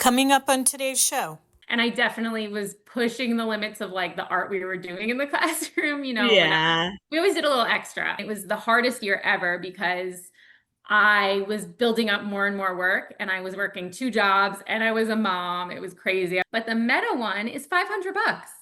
Coming up on today's show. And I definitely was pushing the limits of like the art we were doing in the classroom, whenever Yeah. we always did a little extra. It was the hardest year ever because I was building up more and more work and I was working two jobs and I was a mom. It was crazy. But the Meta one is 500 bucks.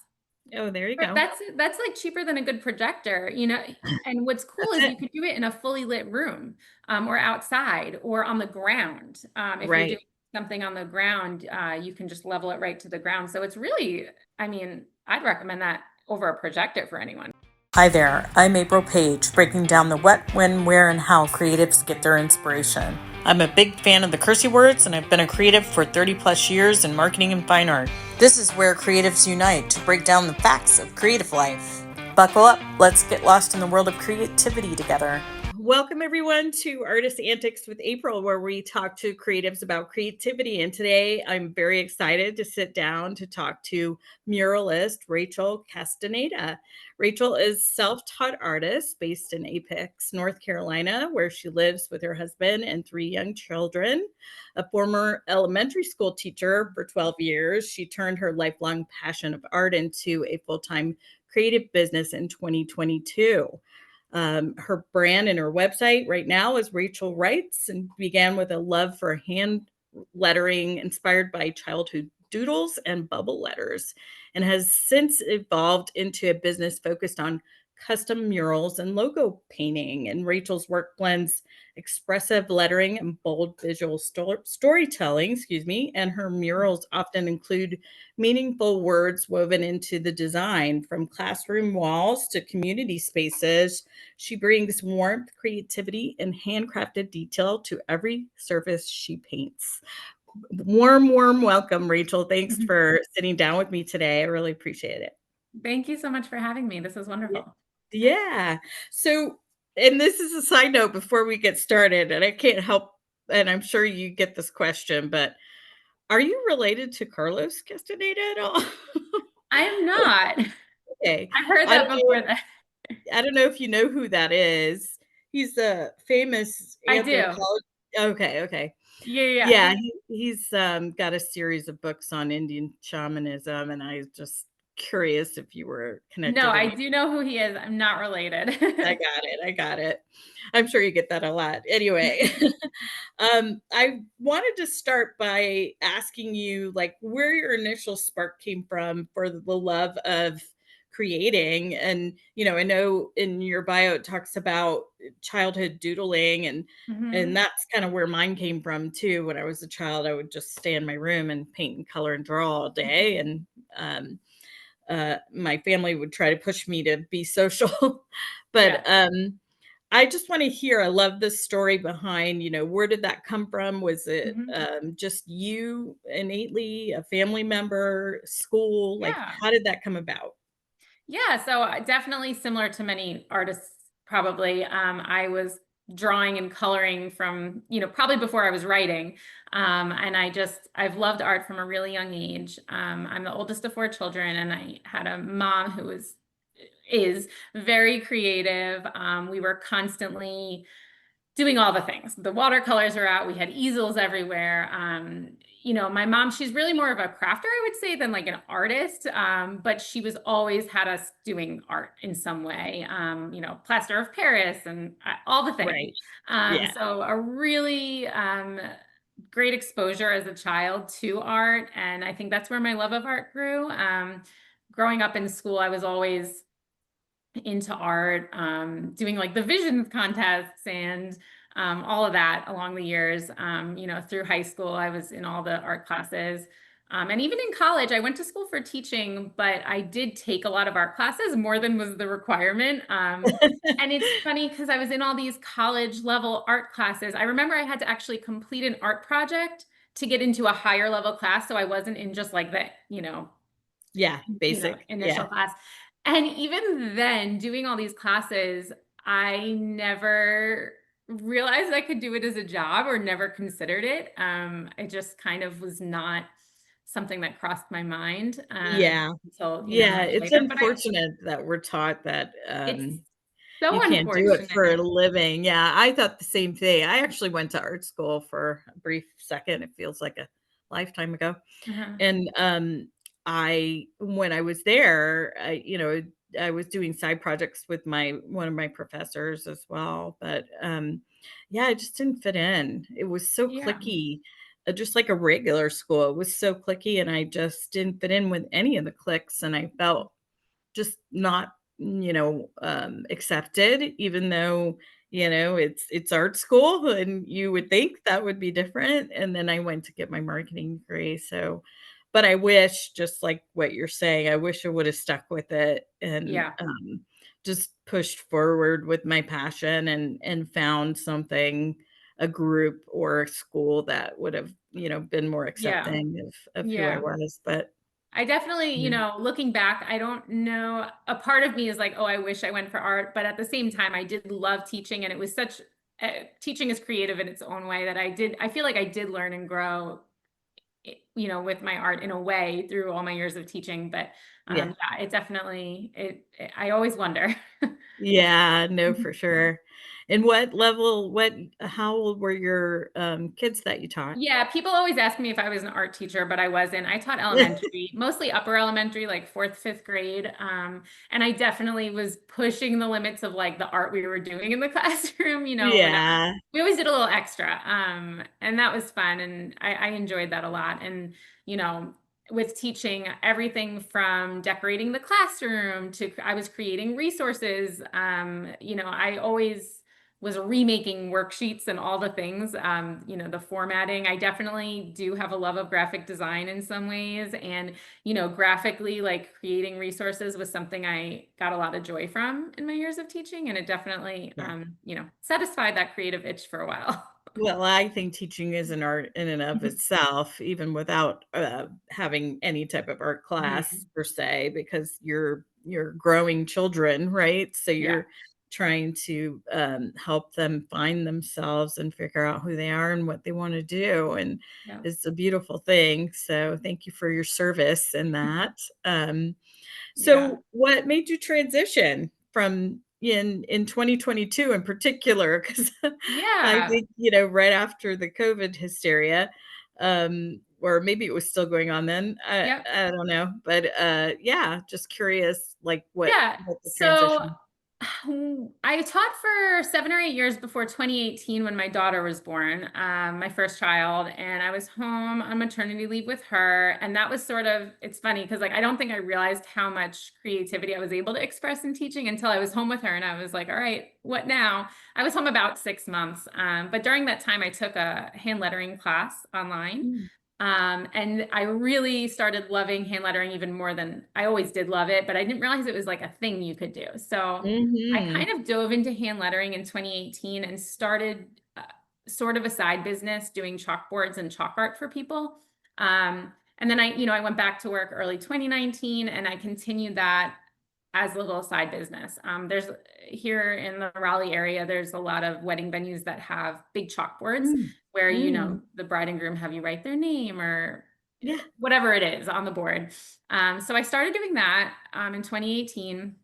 Oh, there you But go. that's like cheaper than a good projector. And what's cool That's is you it. could do it in a fully lit room, or outside or on the ground. If you're doing Right. something on the ground, you can just level it right to the ground. So it's really, I mean, I'd recommend that over a projector for anyone. Hi there, I'm April Paige, breaking down the what, when, where, and how creatives get their inspiration. I'm a big fan of the cursey words, and I've been a creative for 30 plus years in marketing and fine art. This is where creatives unite to break down the facts of creative life. Buckle up, let's get lost in the world of creativity together. Welcome, everyone, to Artist Antics with April, where we talk to creatives about creativity. And today I'm very excited to sit down to talk to muralist Rachel Castaneda. Rachel is self-taught artist based in Apex, North Carolina, where she lives with her husband and three young children. A former elementary school teacher for 12 years, she turned her lifelong passion of art into a full-time creative business in 2022. Her brand and her website right now is Rachel Writes, and began with a love for hand lettering inspired by childhood doodles and bubble letters, and has since evolved into a business focused on custom murals and logo painting. And Rachel's work blends expressive lettering and bold visual storytelling, and her murals often include meaningful words woven into the design. From classroom walls to community spaces, she brings warmth, creativity, and handcrafted detail to every surface she paints. Warm welcome, Rachel. Thanks for sitting down with me today. I really appreciate it. Thank you so much for having me. This is wonderful. Yeah. So, and this is a side note before we get started, and I can't help, and I'm sure you get this question, but are you related to Carlos Castaneda at all? I am not. Okay. I've heard I that don't know. before that. I don't know if you know who that is. He's a famous I do. anthropologist. Okay. Yeah, yeah, yeah. Yeah, he's got a series of books on Indian shamanism, and I was just curious if you were No, connected in I any. do know who he is. I'm not related. I got it. I'm sure you get that a lot. Anyway, I wanted to start by asking you, like, where your initial spark came from for the love of creating. And, I know in your bio it talks about childhood doodling, and hmm that's kind of where mine came from too. When I was a child, I would just stay in my room and paint and color and draw all day. And my family would try to push me to be social. But Yeah. I just want to hear, I love the story behind, where did that come from? Was it hmm just you innately, a family member, school? Like, Yeah. how did that come about? Yeah. So definitely similar to many artists, probably. I was drawing and coloring from, probably before I was writing. And I've loved art from a really young age. I'm the oldest of four children, and I had a mom who is very creative. We were constantly doing all the things. The watercolors are out. We had easels everywhere. My mom, she's really more of a crafter, I would say, than like an artist. But she was always had us doing art in some way. Plaster of Paris and all the things. Right. Yeah. So a really great exposure as a child to art, and I think that's where my love of art grew. Growing up in school, I was always into art, doing like the vision contests and all of that along the years. Through high school, I was in all the art classes. And even in college, I went to school for teaching, but I did take a lot of art classes, more than was the requirement. And it's funny because I was in all these college level art classes. I remember I had to actually complete an art project to get into a higher level class. So I wasn't in just like the, Yeah. Basic. initial Yeah. class. And even then, doing all these classes, I never realized I could do it as a job or never considered it. It just kind of was not something that crossed my mind Yeah. until, Yeah. much It's later. But unfortunate that we're taught that it's so you can't do it for a unfortunate. living. Yeah, I thought the same thing. I actually went to art school for a brief second. It feels like a lifetime ago. Uh-huh. And, when I was there, I was doing side projects with one of my professors as well, but, yeah, I just didn't fit in. It was so Yeah. cliquey, just like a regular school. It was so cliquey, and I just didn't fit in with any of the cliques, and I felt just not, accepted, even though, it's art school, and you would think that would be different. And then I went to get my marketing degree. So, but I wish, just like what you're saying, I wish I would have stuck with it and Yeah. just pushed forward with my passion and found something, a group or a school that would have, been more Yeah. accepting of who I Yeah. was. But I definitely, yeah. looking back, I don't know. A part of me is like, oh, I wish I went for art. But at the same time, I did love teaching. And it was teaching is creative in its own way that I feel like I did learn and grow, with my art in a way through all my years of teaching. But Yeah. yeah, it definitely, I always wonder. Yeah, no, for sure. And how old were your, kids that you taught? Yeah, people always ask me if I was an art teacher, but I wasn't. I taught elementary, mostly upper elementary, like fourth, fifth grade. And I definitely was pushing the limits of like the art we were doing in the classroom, whatever. Yeah, We always did a little extra. And that was fun. And I enjoyed that a lot. And, you know, with teaching everything from decorating the classroom to I was creating resources. I always was remaking worksheets and all the things, the formatting. I definitely do have a love of graphic design in some ways. And, graphically, like creating resources was something I got a lot of joy from in my years of teaching. And it definitely, yeah. satisfied that creative itch for a while. Well, I think teaching is an art in and of itself, even without, having any type of art class Mhm. per se, because you're growing children, right? So Yeah. you're trying to, help them find themselves and figure out who they are and what they wanna do, and Yeah. it's a beautiful thing. So thank you for your service in that. Yeah. So what made you transition from in 2022 in particular? Because I Yeah. think, right after the COVID hysteria, or maybe it was still going on then, Yep. I don't know, but, yeah, just curious, like, Yeah. what the So transition. I taught for 7 or 8 years before 2018 when my daughter was born, my first child, and I was home on maternity leave with her. And that was it's funny because like I don't think I realized how much creativity I was able to express in teaching until I was home with her. And I was like, all right, what now? I was home about 6 months. But during that time, I took a hand lettering class online. Mm. And I really started loving hand lettering even more than I always did love it, but I didn't realize it was like a thing you could do. So I kind Mhm. of dove into hand lettering in 2018 and started sort of a side business doing chalkboards and chalk art for people. And then I went back to work early 2019 and I continued that as a little side business. There's here in the Raleigh area, there's a lot of wedding venues that have big chalkboards Mm. where, Mm. the bride and groom have you write their name or Yeah. whatever it is on the board. So I started doing that in 2018.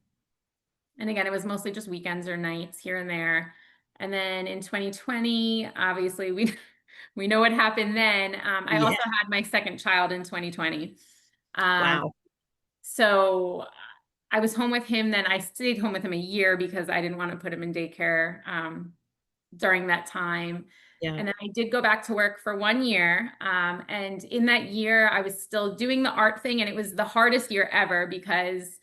And again, it was mostly just weekends or nights here and there. And then in 2020, obviously we know what happened then. I Yeah. also had my second child in 2020. Um, Wow. so I was home with him then. I stayed home with him a year because I didn't want to put him in daycare during that time. Yeah. And then I did go back to work for 1 year. And in that year, I was still doing the art thing. And it was the hardest year ever because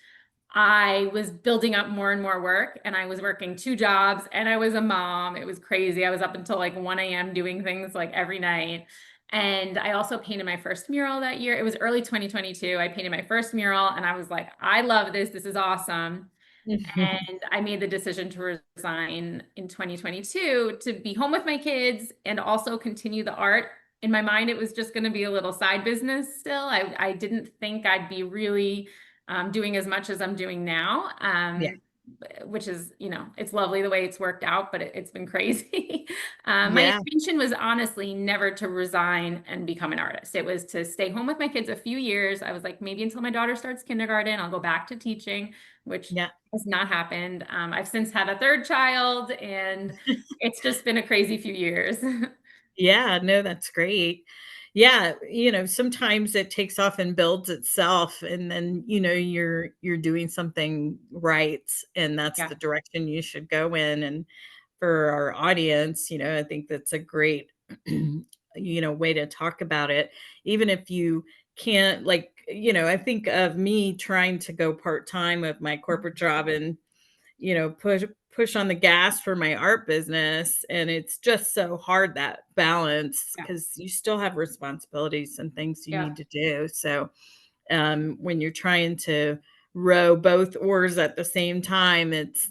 I was building up more and more work and I was working two jobs and I was a mom. It was crazy. I was up until like 1 a.m. doing things like every night. And I also painted my first mural that year. It was early 2022. I painted my first mural and I was like, I love this. This is awesome. And I made the decision to resign in 2022 to be home with my kids and also continue the art. In my mind, it was just going to be a little side business still. I didn't think I'd be really doing as much as I'm doing now, Yeah. which is, it's lovely the way it's worked out, but it's been crazy. My Yeah. intention was honestly never to resign and become an artist. It was to stay home with my kids a few years. I was like, maybe until my daughter starts kindergarten, I'll go back to teaching, which Yeah. has not happened. I've since had a third child, and it's just been a crazy few years. Yeah, no, that's great. Yeah, sometimes it takes off and builds itself, and then, you're doing something right, and that's Yeah. the direction you should go in. And for our audience, I think that's a great, way to talk about it. Even if you can't, like, I think of me trying to go part-time with my corporate job and push on the gas for my art business, and it's just so hard, that balance, Yeah. because you still have responsibilities and things you Yeah. need to do. So when you're trying to row both oars at the same time, it's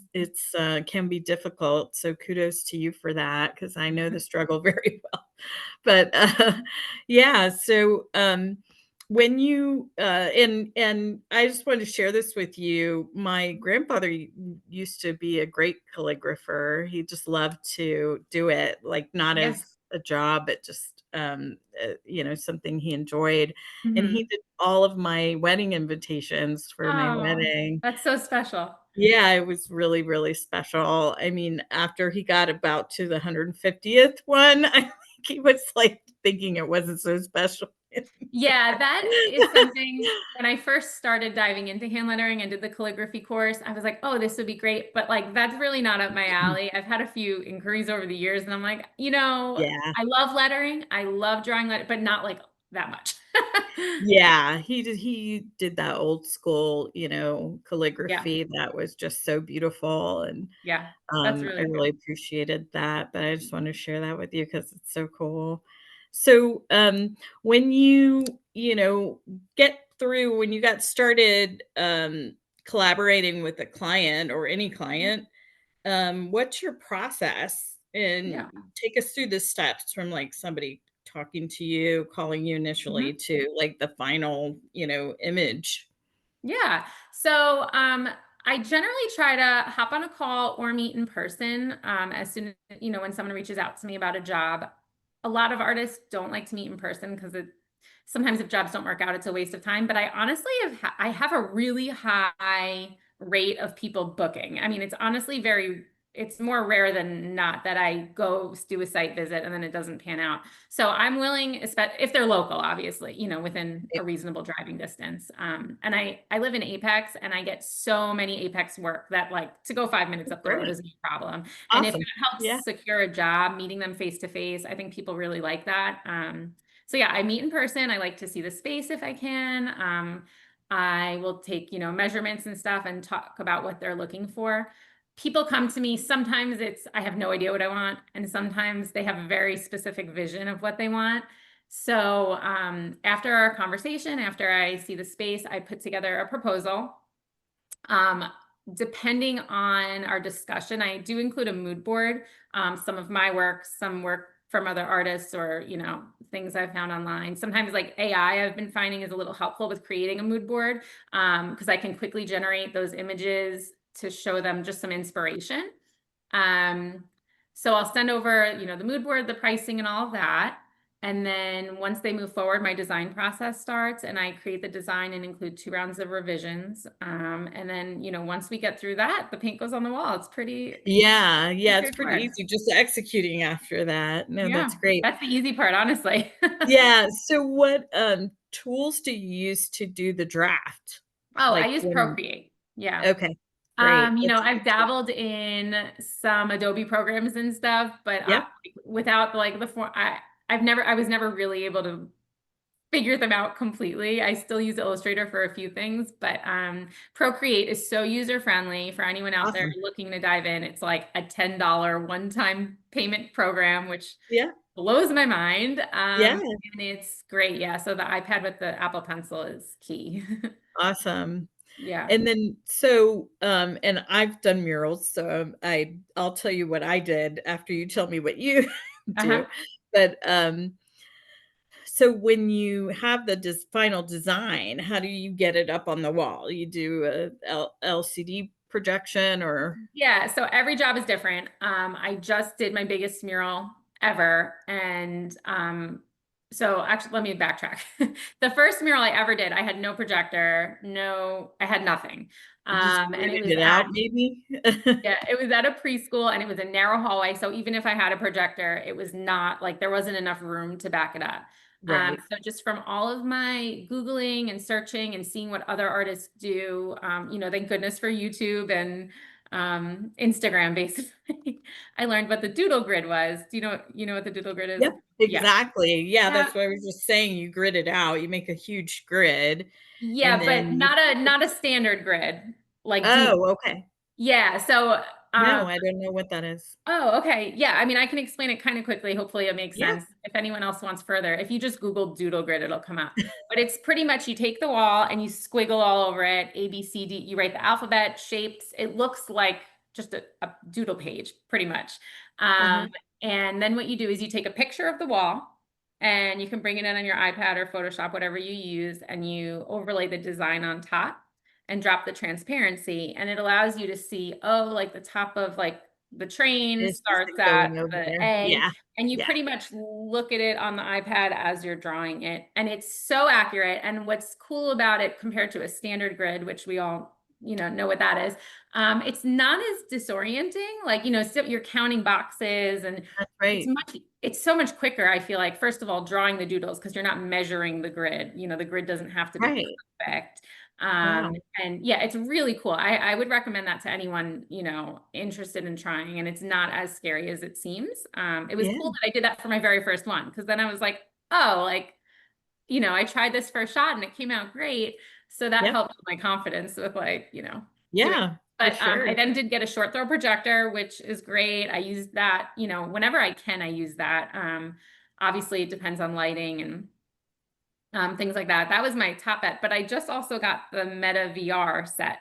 can be difficult. So kudos to you for that, because I know the struggle very well. But yeah, so when you and I just wanted to share this with you. My grandfather used to be a great calligrapher. He just loved to do it, like, not Yeah. as a job, but just something he enjoyed. And he Hmm. did all of my wedding invitations for my Oh, wedding. that's so special. Yeah, it was really, really special. I mean, after he got about to the 150th one, I think he was, like, thinking it wasn't so special. Yeah, that is something when I first started diving into hand lettering and did the calligraphy course, I was like, oh, this would be great. But like, that's really not up my alley. I've had a few inquiries over the years, and I'm like, Yeah. I love lettering. I love drawing letter, but not like that much. Yeah, he did that old school, Yeah. calligraphy that was just so beautiful. And Yeah. That's I really really cool. appreciated that, but I just wanted to share that with you because it's so cool. So, when when you got started, collaborating with a client or any client, what's your process? And Yeah. take us through the steps from, like, somebody talking to you, calling you initially, Mhm. to, like, the final, image. Yeah. So I generally try to hop on a call or meet in person as soon as, when someone reaches out to me about a job. A lot of artists don't like to meet in person because sometimes if jobs don't work out, it's a waste of time. But I honestly I have a really high rate of people booking. I mean, it's honestly it's more rare than not that I go do a site visit and then it doesn't pan out. So I'm willing, if they're local, obviously, within Yeah, a reasonable driving distance. And I live in Apex, and I get so many Apex work that, like, to go 5 minutes up the road great. isn't a problem. And if Awesome. that helps Yeah. secure a job, meeting them face to face, I think people really like that. So yeah, I meet in person. I like to see the space if I can. I will take, measurements and stuff and talk about what they're looking for. People come to me, sometimes I have no idea what I want, and sometimes they have a very specific vision of what they want. So after our conversation, after I see the space, I put together a proposal. Um, Depending on our discussion, I do include a mood board. Some of my work, some work from other artists, or things I've found online. Sometimes, like, AI, I've been finding is a little helpful with creating a mood board, because I can quickly generate those images to show them just some inspiration. Um, so I'll send over, the mood board, the pricing, and all of that. And then once they move forward, my design process starts, and I create the design and include 2 rounds of revisions. And then, once we get through that, the paint goes on the wall. It's Yeah, pretty yeah, it's pretty straightforward. easy just executing after that. No, that's Yeah, great. that's the easy part, honestly. Yeah, so what, tools do you use to do the draft? Oh, I Like, use when Procreate. Yeah. Okay, great. That's I've dabbled in some Adobe programs and stuff, but Yep. without like the form, I was never really able to figure them out completely. I still use Illustrator for a few things, but Procreate is so user friendly for anyone out there Awesome. looking to dive in. It's like a $10 one-time payment program, which Yeah, blows my mind. yeah, And it's great. Yeah. So the iPad with the Apple Pencil is key. awesome. Yeah. And then so, and I've done murals, so, I'll tell you what I did after you tell me what you Uh-huh. do. But, so when you have the final design, how do you get it up on the wall? You do a LCD projection, or Yeah, so every job is different. I just did my biggest mural ever, and so actually, let me backtrack. The first mural I ever did, I had no projector, I had nothing, you just and pointed it out maybe? it was at a preschool, and it was a narrow hallway. So even if I had a projector, it was not like there wasn't enough room to back it up. Right. So just from all of my Googling and searching and seeing what other artists do, thank goodness for YouTube and Instagram, basically, I learned what the doodle grid was. Do you know what the doodle grid is? Yep, Yeah. exactly. Yeah, Yeah. that's what I was just saying. You grid it out. You make a huge grid and Yeah, but then you not a standard grid like doodle. Oh, okay. Yeah. So No, I don't know what that is. oh, okay. Yeah, I mean, I can explain it kind of quickly. Hopefully, it makes Yeah. sense. If anyone else wants further, if you just Google doodle grid, it'll come up. But it's pretty much you take the wall and you squiggle all over it, A, B, C, D. You write the alphabet, shapes. It looks like just a doodle page, pretty much. Uh-huh. Um, and then what you do is you take a picture of the wall and you can bring it in on your iPad or Photoshop, whatever you use, and you overlay the design on top and drop the transparency. And it allows you to see, oh, like the top of like the train This is starts it at going over the there. A, Yeah. and you Yeah. pretty much look at it on the iPad as you're drawing it. And it's so accurate. And what's cool about it compared to a standard grid, which we all, know what that is, it's not as disorienting. Like, so you're counting boxes and That's right. it's so much quicker, I feel like, first of all, drawing the doodles because you're not measuring the grid. The grid doesn't have to be Right. perfect. Wow. And yeah, it's really cool. I would recommend that to anyone, interested in trying, and it's not as scary as it seems. It was Yeah. cool that I did that for my very first one because then I was like, oh, like, I tried this first shot and it came out great. So that Yep. helped with my confidence with like, doing it. Yeah, for But I sure. then did get a short throw projector, which is great. I use that, whenever I can, I use that. Obviously, it depends on lighting and things like that. That was my top bet. But I just also got the Meta VR set,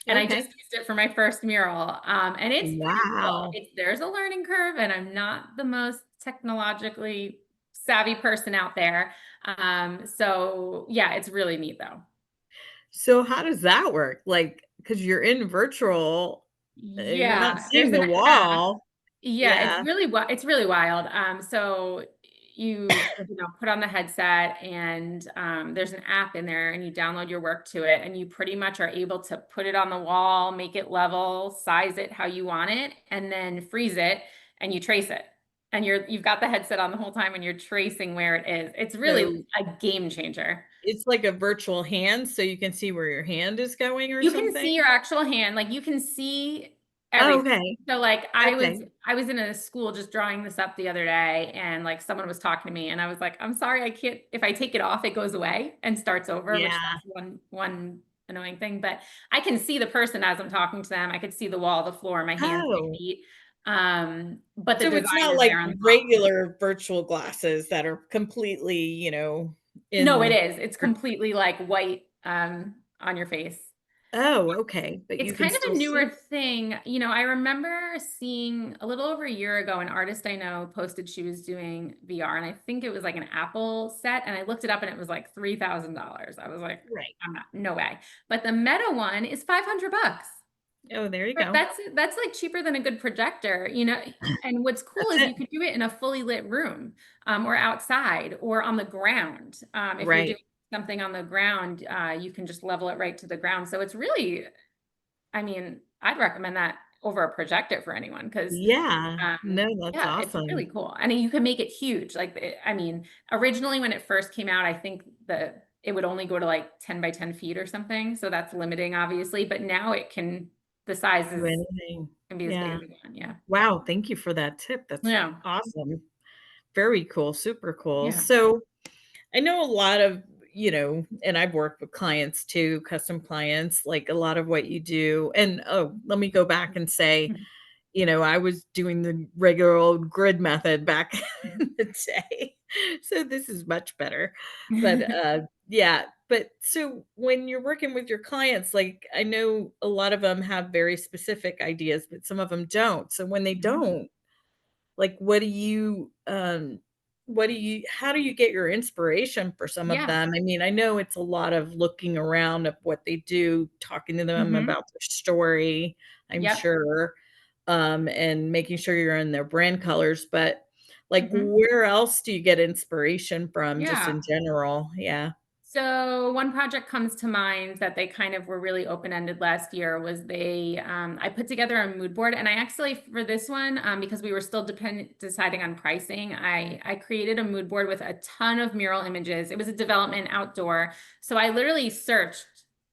and I just Okay. used it for my first mural. And it's pretty cool. Wow. There's a learning curve, and I'm not the most technologically savvy person out there. So yeah, it's really neat though. So how does that work? Like, because 'cause you're in virtual, you're not Yeah, there's seeing the an app. wall. Yeah, Yeah. it's really wild. So you put on the headset and there's an app in there and you download your work to it and you pretty much are able to put it on the wall, make it level, size it how you want it, and then freeze it and you trace it. And you've got the headset on the whole time and you're tracing where it is. It's really So a game changer. it's like a virtual hand, so you can see where your hand is going or You can see something? your actual hand, like you can see Oh, everything. okay. So like Okay. I was in a school just drawing this up the other day and like someone was talking to me and I was like, I'm sorry, I can't, if I take it off, it goes away and starts over, which Yeah. that's one annoying thing. But I can see the person as I'm talking to them. I could see the wall, the floor, my hands, my Oh. feet. But the So it's design not is like there on the top. regular virtual glasses that are completely, No, it in is. It's completely like white on your face. Oh, okay, but It's you can kind of a still newer see? thing. I remember seeing a little over a year ago, an artist I know posted she was doing VR, and I think it was like an Apple set, and I looked it up and it was like $3,000. I was like, Right. I'm not, no way. But the Meta one is 500 bucks. Oh, there you But go. that's like cheaper than a good projector, And what's cool That's is you it. could do it in a fully lit room, or outside, or on the ground. If you're doing Right. something on the ground, you can just level it right to the ground. So it's really, I mean, I'd recommend that over a projector for anyone because, Yeah. No, that's yeah, it's really awesome. cool. And you can make it huge. Like, I mean, originally when it first came out, I think that it would only go to like 10 by 10 feet or something. So that's limiting, obviously. But now the Do sizes anything. can be as big Yeah. as you want. Yeah. Wow, thank you for that tip. That's Yeah. awesome. Very cool, super cool. Yeah. So, I know a lot of, and I've worked with clients too, custom clients, like a lot of what you do. And oh, let me go back and say, I was doing the regular old grid method back in the day. So this is much better. But yeah, but so when you're working with your clients, like I know a lot of them have very specific ideas, but some of them don't. So when they Mhm. don't, like, what do you how do you get your inspiration for some of Yeah. them? I mean, I know it's a lot of looking around at what they do, talking to them Hmm. about their story, I'm Yep. sure, and making sure you're in their brand colors, but, like, Hmm. where else do you get inspiration from just Yeah. in general? Yeah. So one project comes to mind that they kind of were really open-ended last year was I put together a mood board, and I actually, for this one, because we were still deciding on pricing, I created a mood board with a ton of mural images. It was a development outdoor. So I literally searched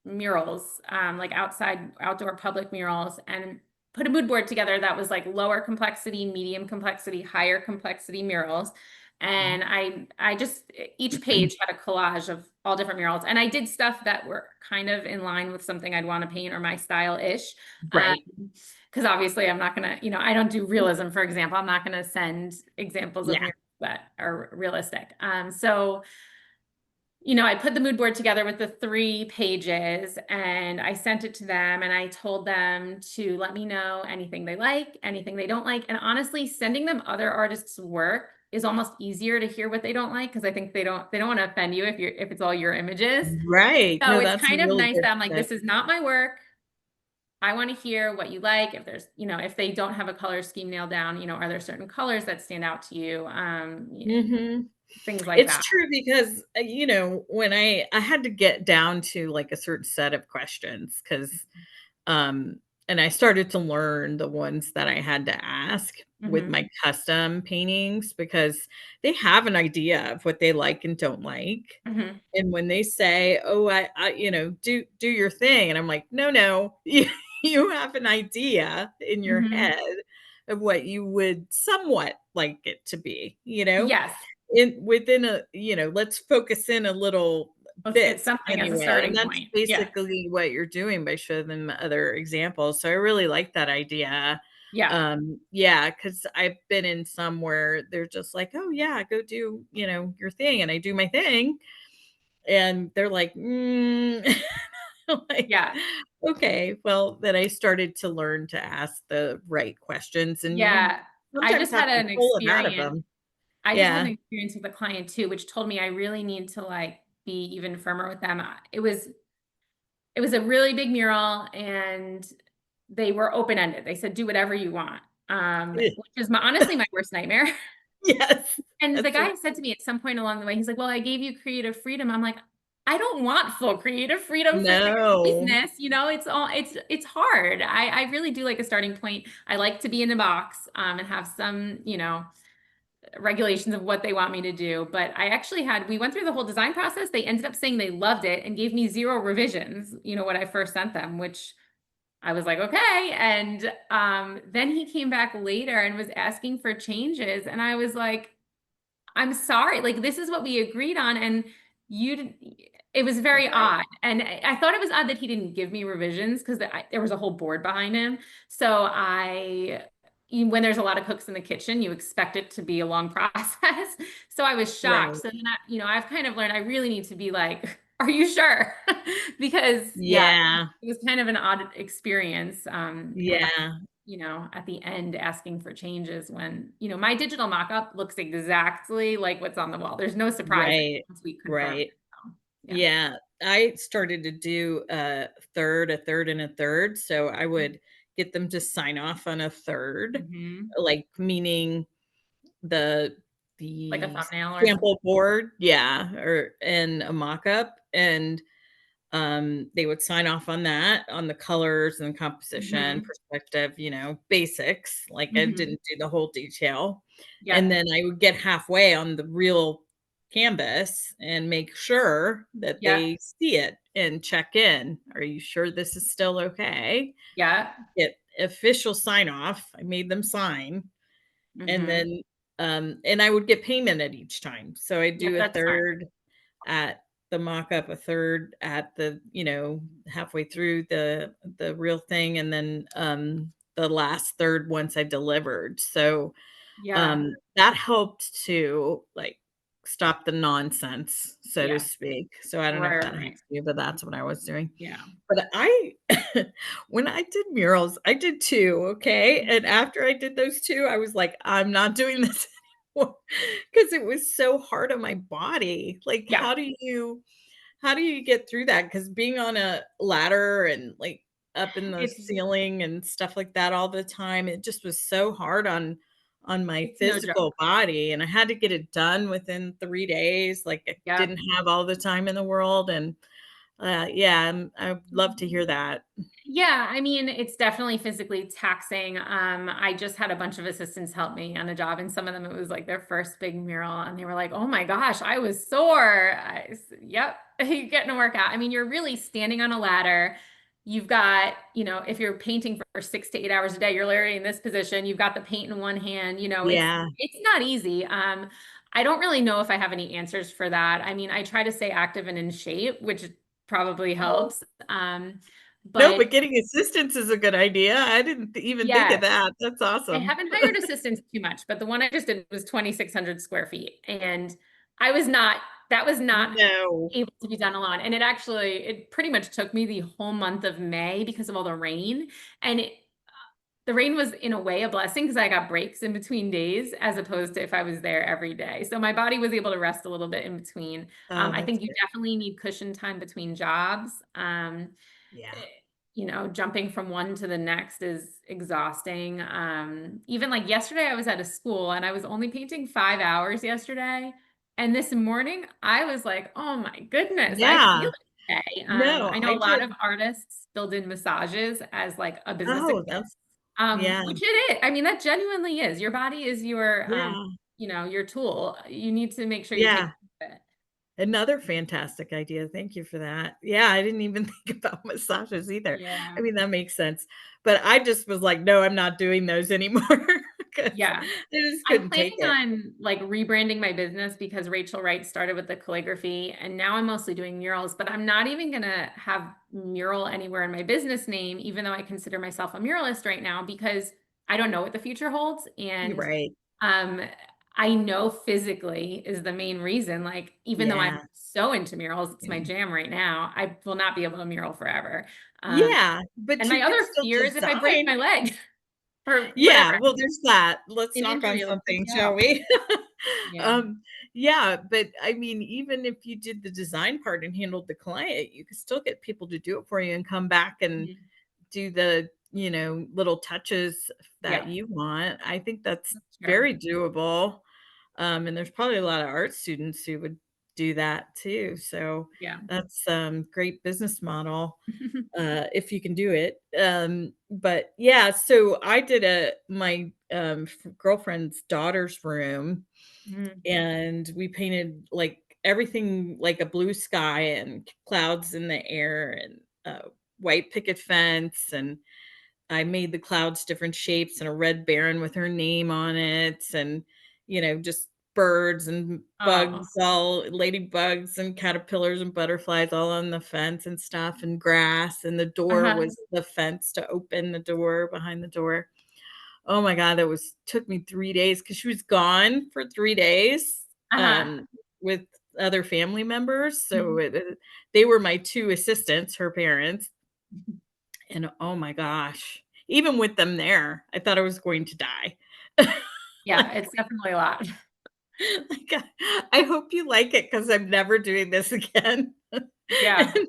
murals, like outdoor public murals, and put a mood board together that was like lower complexity, medium complexity, higher complexity murals. And I just, each page had a collage of all different murals. And I did stuff that were kind of in line with something I'd want to paint or my style-ish. Right. Because obviously I'm not gonna, I don't do realism, for example. I'm not gonna send examples of Yeah. murals that are realistic. So I put the mood board together with the 3 pages, and I sent it to them, and I told them to let me know anything they like, anything they don't like. And honestly, sending them other artists' work is almost easier to hear what they don't like, because I think they don't want to offend you if it's all your images. Right. So No, it's that's a kind of really nice good that I'm like, tip. this is not my work. I want to hear what you like. If there's, if they don't have a color scheme nailed down, are there certain colors that stand out to you? Mhm. Things like It's that. true because, when I had to get down to, like, a certain set of questions, because and I started to learn the ones that I had to ask with Hmm. my custom paintings, because they have an idea of what they like and don't like. Hmm. And when they say, "Oh, do your thing," and I'm like, "No, no, you have an idea in your Hmm. head of what you would somewhat like it to be, Yes. within let's focus in a little Let's get bit something as a anyway." And starting that's point. Yeah. basically what you're doing by showing them other examples. So I really like that idea. Yeah. Yeah, because I've been in some where they're just like, "Oh yeah, go do, your thing," and I do my thing, and they're like, like, Yeah. "Okay." Well, then I started to learn to ask the right questions, and you Yeah. I sometimes just have had to an pull it out of experience. them. I just had Yeah. an experience with a client too, which told me I really need to like be even firmer with them. It was a really big mural, and they were open-ended. They said, do whatever you want. Which is honestly my worst nightmare. Yes. And the That's a guy said to me at some point along the way, he's like, well, I gave you creative freedom. I'm like, I don't want full creative freedom for your no. business. It's hard. I really do like a starting point. I like to be in a box, and have some, regulations of what they want me to do. But we went through the whole design process. They ended up saying they loved it and gave me 0 revisions, when I first sent them, which I was like, okay. And then he came back later and was asking for changes. And I was like, I'm sorry, like this is what we agreed on, and you it was very Right. odd. And I thought it was odd that he didn't give me revisions, because there was a whole board behind him. So when there's a lot of cooks in the kitchen, you expect it to be a long process. So I was shocked. Right. So then I've kind of learned I really need to be like, are you sure? Because yeah, Yeah. it was kind of an odd experience. Yeah. At the end asking for changes when, my digital mock-up looks exactly like what's on the wall. There's no surprises Right. once we confirm Right. it. So, yeah. Yeah. I started to do a third, and a third. So I would get them to sign off on a third, Hmm. like meaning the Like a the thumbnail or something. sample board, yeah, or and a mock-up, and they would sign off on that, on the colors and composition, Hmm. perspective, basics, like I Hmm. didn't do the whole detail. Yep. And then I would get halfway on the real canvas and make sure that Yep. they see it and check in. Are you sure this is still okay? Yep. Get official sign off. I made them sign, and Hmm. then and I would get payment at each time. So I Yep. do a That's smart. third at the mock-up, a third at the, halfway through the real thing, and then the last third once I delivered. So Yeah. that helped to, like, stop the nonsense, so to Yeah. speak. So I don't know if Right. that Right. helps you, but that's what I was doing. Yeah. But I when I did murals, I did 2, okay? And after I did those 2, I was like, "I'm not doing this anymore," because it was so hard on my body. Like, Yeah. how do you get through that? Because being on a ladder and, like, up in the It's ceiling and stuff like that all the time, it just was so hard on on my It's no physical joke. body, and I had to get it done within 3 days, like, I Yep. didn't have all the time in the world, and, yeah, I'd love to hear that. Yeah, I mean, it's definitely physically taxing. I just had a bunch of assistants help me on a job, and some of them it was like their first big mural, and they were like, "Oh my gosh, I was sore." Yep, you're getting a workout. I mean, you're really standing on a ladder. You've got, if you're painting for 6 to 8 hours a day, you're literally in this position. You've got the paint in one hand. Yeah. It's not easy. I don't really know if I have any answers for that. I mean, I try to stay active and in shape, which probably Oh. helps. No, But but getting assistance is a good idea. I didn't even think of yes, that. That's I awesome. haven't hired assistants too much, but the one I just did was 2,600 square feet. And I was not, that was not No. able to be done alone. And it pretty much took me the whole month of May because of all the rain. And the rain was in a way a blessing because I got breaks in between days as opposed to if I was there every day. So my body was able to rest a little bit in between. Oh, I that's think you good. definitely need cushion time between jobs. Yeah. eh, jumping from one to the next is exhausting. Even like yesterday, I was at a school and I was only painting 5 hours yesterday. And this morning, I was like, oh my goodness, I feel Yeah. it today. No, I know I a lot did. of artists build in massages as like a business Oh, expense, that's yeah. which it is. I mean, that genuinely is. Your body is Yeah. your tool. You need to make sure you take Yeah. care of it. Another fantastic idea. Thank you for that. Yeah, I didn't even think about massages either. I Yeah. mean, that makes sense. But I just was like, "No, I'm not doing those anymore," because Yeah. I just I'm couldn't take planning it. on like rebranding my business because Rachel Wright started with the calligraphy and now I'm mostly doing murals, but I'm not even gonna have mural anywhere in my business name, even though I consider myself a muralist right now because I don't know what the future holds. You're And right. um I know physically is the main reason. Like, even though I'm Yeah. so into murals, it's my jam right now. I will not be able to mural forever. Um, Yeah, but and you my can other still fear is if I break design. my leg or Yeah, whatever, well, there's that. Let's an knock on injury will freak something, me shall out. we? Yeah. Um, yeah, but I mean, even if you did the design part and handled the client, you could still get people to do it for you and come back and Mhm. do the, little touches that Yeah, you want. I think that's that's true. very doable. And there's probably a lot of art students who would do that too. So Yeah. that's great business model if you can do it. But yeah, so I did my girlfriend's daughter's room, Mm. and we painted like everything like a blue sky and clouds in the air and white picket fence, and I made the clouds different shapes and a red baron with her name on it, and just birds and Oh, bugs, all ladybugs and caterpillars and butterflies all on the fence and stuff, and grass, and the door uh-huh. was the fence to open the door behind the door. Oh my god, that was took me 3 days because she was gone for 3 days, Uh-huh. with other family members, so Mhm. they were my 2 assistants, her parents, and oh my gosh, even with them there, I thought I was going to die. Yeah, it's definitely a lot. Like, I hope you like it because 'cause I'm never doing this again. Yeah. And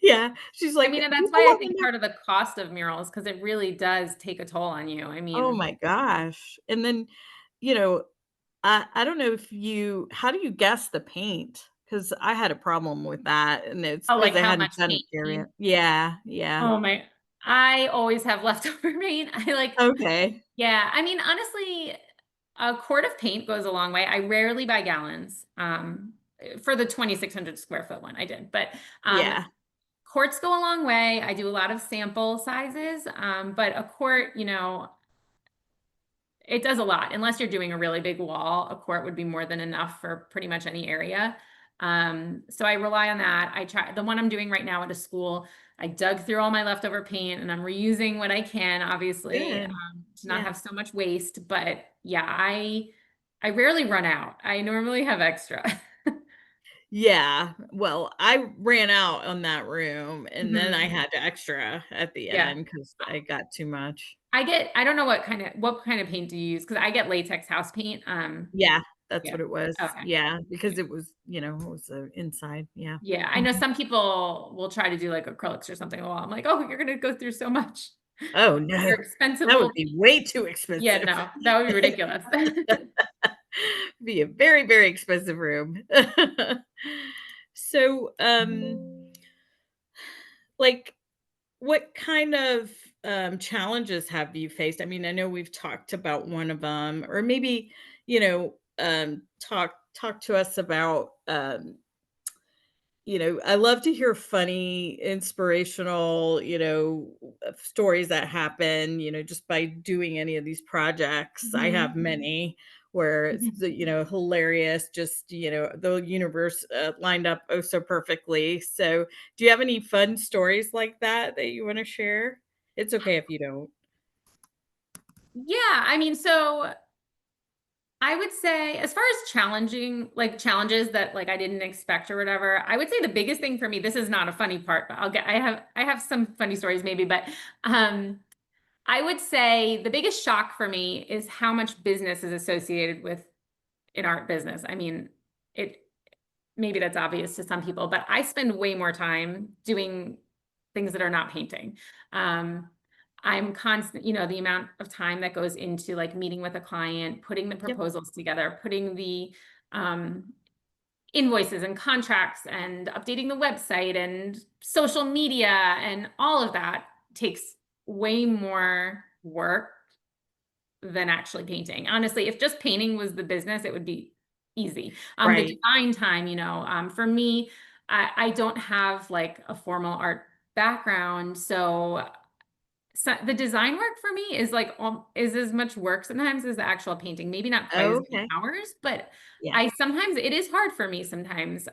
yeah, she's I like, mean, and that's "People why I wanna think know." part of the cost of murals, because it really does take a toll on you. I Oh mean, my gosh, and then, you know, I don't know if how do you guess the paint? Because I had a problem with that, and it's oh, because like I how hadn't much done it paint there you yet. need? Yeah, yeah. Oh my, I always have leftover paint. Okay. Yeah, I mean, honestly, a quart of paint goes a long way. I rarely buy gallons. For the 2,600 square foot one, I did, but um, Yeah. quarts go a long way. I do a lot of sample sizes, but a quart, it does a lot. Unless you're doing a really big wall, a quart would be more than enough for pretty much any area. So I rely on that. I try the one I'm doing right now at a school. I dug through all my leftover paint and I'm reusing what I can, obviously, Good. to not Yeah. have so much waste. But yeah, I rarely run out. I normally have extra. Yeah. Well, I ran out on that room, and then I Mhm. had extra at the Yeah. end because I got too much. I don't know what kind of paint do you use? Because I get latex house paint. Yeah, that's Yeah. what it was. Okay. Yeah, because it was, it was, inside, yeah. Yeah, I know Mhm. some people will try to do like acrylics or something. Well, I'm like, oh, you're gonna go through so much. Oh, Your no. expensive That would little be way too yeah, expensive. no, that would be ridiculous. Be a very, very expensive room. So, like, what kind of, challenges have you faced? I mean, I know we've talked about one of them, or maybe, talk to us about, I love to hear funny, inspirational, stories that happen, just by doing any of these projects. I have Mhm. many where it's hilarious, just, the universe lined up oh so perfectly. So, do you have any fun stories like that that you want to share? It's okay if you don't. Yeah, I mean, so I would say as far as challenging, like challenges that like I didn't expect or whatever, I would say the biggest thing for me, this is not a funny part, but I have some funny stories maybe, but um I would say the biggest shock for me is how much business is associated with an art business. I mean, it maybe that's obvious to some people, but I spend way more time doing things that are not painting. Um, I'm constant, the amount of time that goes into like meeting with a client, putting the Yep. proposals together, putting the um, invoices and contracts and updating the website and social media and all of that takes way more work than actually painting. Honestly, if just painting was the business, it would be easy. The Right. design time, for me, I don't have like a formal art background, so the design work for me is like is as much work sometimes as the actual painting. Maybe not quite as many Okay. hours, but Yeah. I sometimes it is hard for me sometimes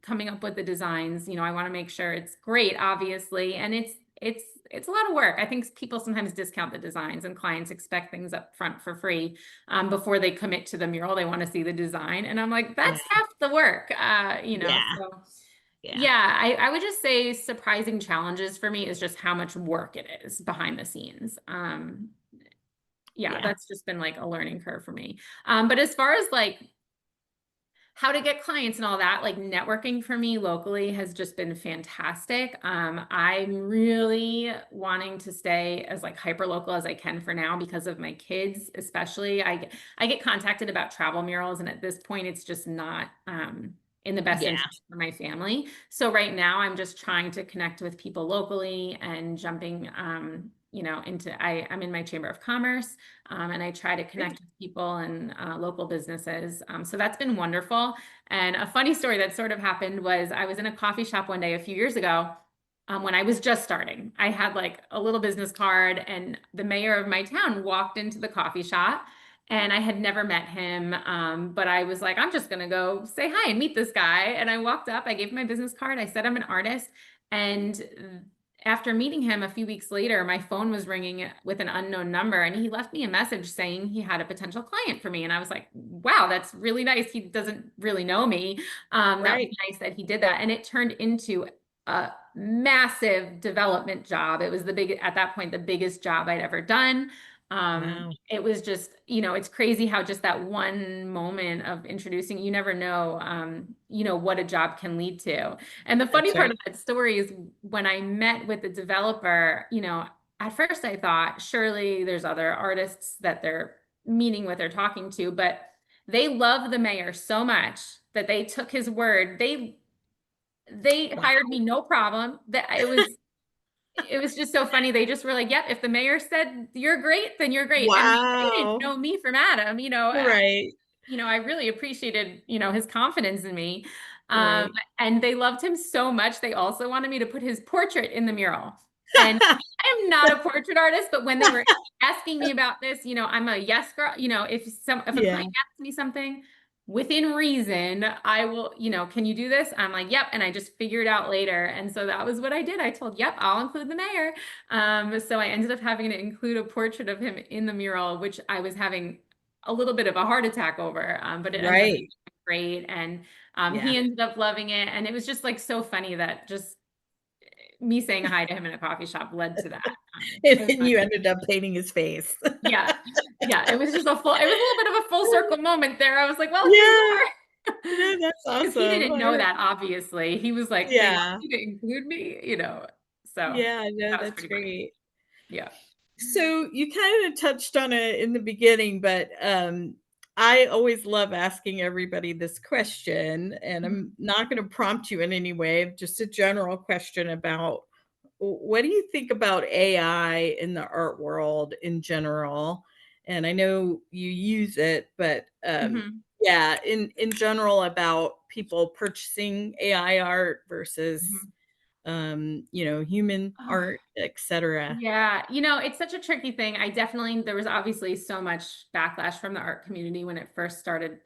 coming up with the designs. I want to make sure it's great, obviously, and it's a lot of work. I think people sometimes discount the designs, and clients expect things up front for free before they commit to the mural. They want to see the design, and I'm like, Yeah. that's half the work. Yeah. So. Yeah. Yeah, I would just say surprising challenges for me is just how much work it is behind the scenes. Yeah, Yeah. that's just been like a learning curve for me. But as far as like how to get clients and all that, like networking for me locally has just been fantastic. I'm really wanting to stay as like hyper local as I can for now because of my kids, especially. I get contacted about travel murals, and at this point, it's just not in the best Yeah. interest for my family. So right now, I'm just trying to connect with people locally and jumping, I'm in my chamber of commerce. And I try to Great. connect with people and local businesses. So that's been wonderful. And a funny story that sort of happened was I was in a coffee shop one day a few years ago when I was just starting. I had like a little business card, and the mayor of my town walked into the coffee shop. And I had never met him, but I was like, I'm just going to go say hi and meet this guy. And I walked up, I gave him my business card, I said I'm an artist. And after meeting him a few weeks later, my phone was ringing with an unknown number, and he left me a message saying he had a potential client for me. And I was like, wow, that's really nice. He doesn't really know me. That was Right. nice that he did that. And it turned into a massive development job. It was at that point, the biggest job I'd ever done. Wow. It was just, it's crazy how just that one moment of introducing, you never know, what a job can lead to. And the funny That's part right. of that story is when I met with the developer, at first I thought surely there's other artists that they're meeting with or talking to, but they love the mayor so much that they took his word. They hired Wow. me no problem. That it was just so funny. They just were like, "Yep, if the mayor said you're great, then you're great." And they didn't Wow. know me from Adam, Right. I really appreciated, his confidence in me. Um, Right. and they loved him so much. They also wanted me to put his portrait in the mural. And I am not a portrait artist, but when they were asking me about this, I'm a yes girl. If a Yeah. client asks me something within reason, I will, can you do this? I'm like, yep. And I just figured out later. And so that was what I did. I told, yep, I'll include the mayor. So I ended up having to include a portrait of him in the mural, which I was having a little bit of a heart attack over, but it ended up being Right. great. And Yeah. he ended up loving it. And it was just like so funny that just me saying hi to him in a coffee shop led to that. And It was then nice. you ended up painting his face. Yeah. Yeah. It was a little bit of a full circle moment there. I was like, well, here you Yeah. are. No, that's Because he awesome. didn't know that, obviously. He was like, they want Yeah. you to include me. So Yeah, no, that was that's pretty funny. great. Yeah. So you kind of touched on it in the beginning, but I always love asking everybody this question, and I'm Mhm. not going to prompt you in any way, just a general question about what do you think about AI in the art world in general? And I know you use it, but Mhm. yeah, in general about people purchasing AI art versus Mhm. human Oh, art, etc. yeah, it's such a tricky thing. There was obviously so much backlash from the art community when it first started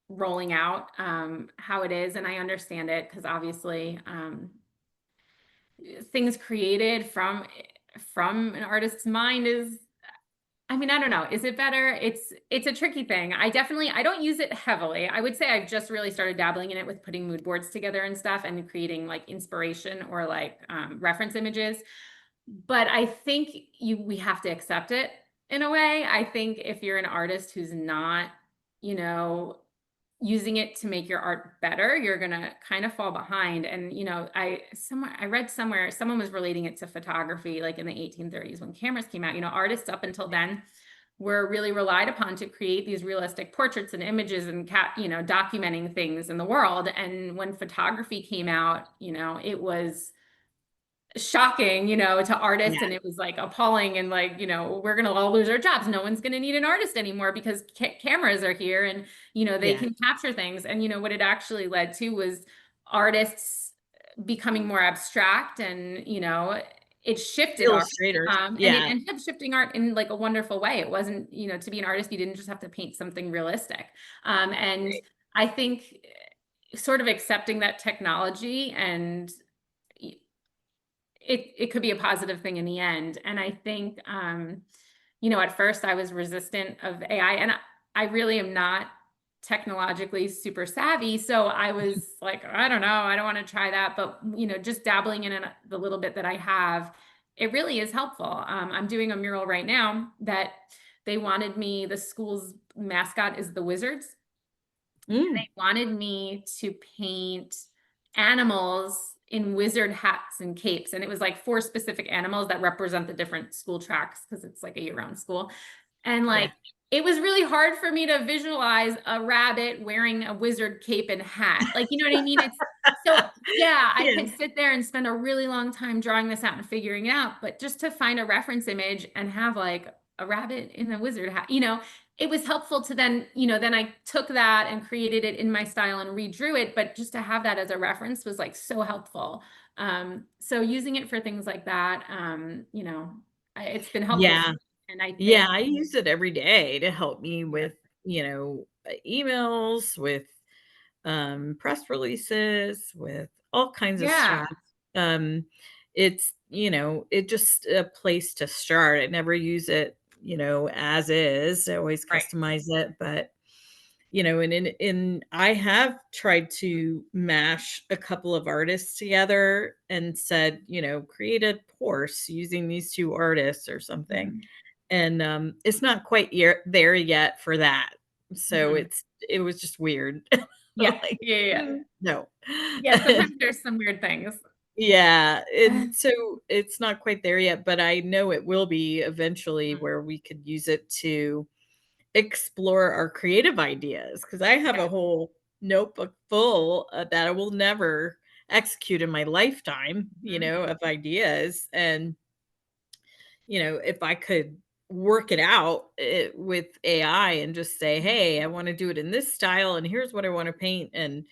rolling out, how it is, and I understand it because obviously, things created from an artist's mind is, I mean, I don't know. Is it better? It's a tricky thing. I don't use it heavily. I would say I've just really started dabbling in it with putting mood boards together and stuff and creating like inspiration or like reference images. But I think we have to accept it in a way. I think if you're an artist who's not, you know, using it to make your art better, you're gonna kind of fall behind. And I read somewhere someone was relating it to photography, like in the 1830s when cameras came out. Artists up until then were really relied upon to create these realistic portraits and images and documenting things in the world. And when photography came out, it was shocking, to artists, and Yeah, it was like appalling, and like, we're gonna all lose our jobs. No one's gonna need an artist anymore because cameras are here, and they yeah. can capture things. And what it actually led to was artists becoming more abstract, and it shifted art. Illustrators. And it Yeah, ended up shifting art in like a wonderful way. It wasn't, to be an artist, you didn't just have to paint something realistic. And right. I think sort of accepting that technology and it could be a positive thing in the end. And I think, at first I was resistant of AI, and I really am not technologically super savvy. So I was like, I don't know, I don't want to try that. But, just dabbling in it the little bit that I have, it really is helpful. I'm doing a mural right now that the school's mascot is the Wizards. Mm, They wanted me to paint animals in wizard hats and capes. And it was like four specific animals that represent the different school tracks because it's like a year-round school. And like, yeah. it was really hard for me to visualize a rabbit wearing a wizard cape and hat. Like, you know what I mean? It's so, yeah, I Yeah. could sit there and spend a really long time drawing this out and figuring it out, but just to find a reference image and have like a rabbit in a wizard hat, it was helpful to then I took that and created it in my style and redrew it, but just to have that as a reference was like so helpful. So using it for things like that, it's been helpful. Yeah. And I Yeah, think, I use it every day to help me yeah, with, emails, with, press releases, with all kinds of yeah, stuff. Um, it just a place to start. I never use it, as is. I always right. customize it, but and I have tried to mash a couple of artists together and said, create a course using these 2 artists or something. Mhm, And, it's not quite there yet for that. So mhm. it was just weird. Yeah, Like, yeah, yeah, yeah. no. Yeah, sometimes there's some weird things. Yeah, and so it's not quite there yet, but I know it will be eventually Mhm. where we could use it to explore our creative ideas, because I have Yeah, a whole notebook full, that I will never execute in my lifetime, mhm, of ideas, and, if I could work it out, with AI and just say, mhm. "Hey, I wanna do it in this style, and here's what I wanna paint, and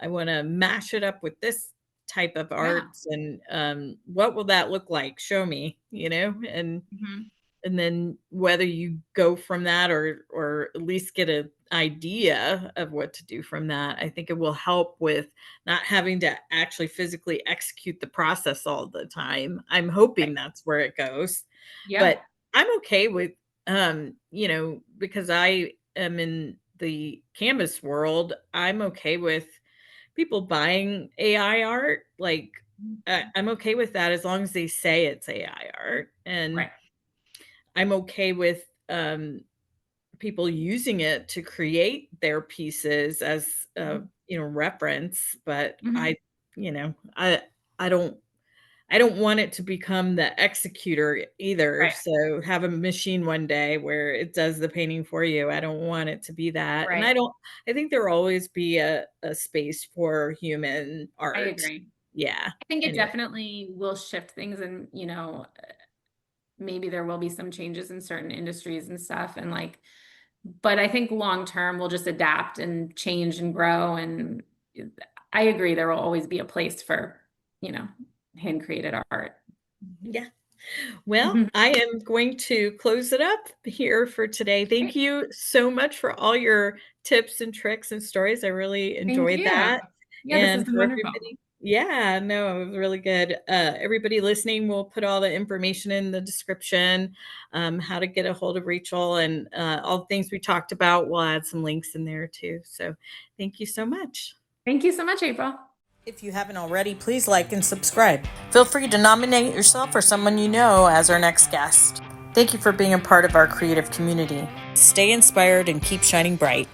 I wanna mash it up with this type of Yeah, arts, and, what will that look like? Show me," mhm, and then whether you go from that or at least get an idea of what to do from that, I think it will help with not having to actually physically execute the process all the time. I'm right. hoping that's where it goes. Yeah, But I'm okay with because I am in the canvas world, I'm okay with people buying AI art. Like mhm. I'm okay with that as long as they say it's AI art. And Right. I'm okay with, people using it to create their pieces as a, Mhm, reference, but mhm. I don't I don't want it to become the executor either. Right. So have a machine one day where it does the painting for you. I don't want it to be that. And Right. I think there will always be a space for human I art. agree. Yeah. I think it Anyway. definitely will shift things, and maybe there will be some changes in certain industries and stuff, and like, but I think long term we'll just adapt and change and grow. And I agree, there will always be a place for, you know, hand created art. Yeah. Well, I am going to close it up here for today. Thank Great. you so much for all your tips and tricks and stories. I really Thank enjoyed you. that. Yeah, this has And been for wonderful. everybody, yeah, no, it was really good. Everybody listening, we'll put all the information in the description, how to get a hold of Rachel and all the things we talked about. We'll add some links in there too. So thank you so much. Thank you so much, April. If you haven't already, please like and subscribe. Feel free to nominate yourself or someone you know as our next guest. Thank you for being a part of our creative community. Stay inspired and keep shining bright.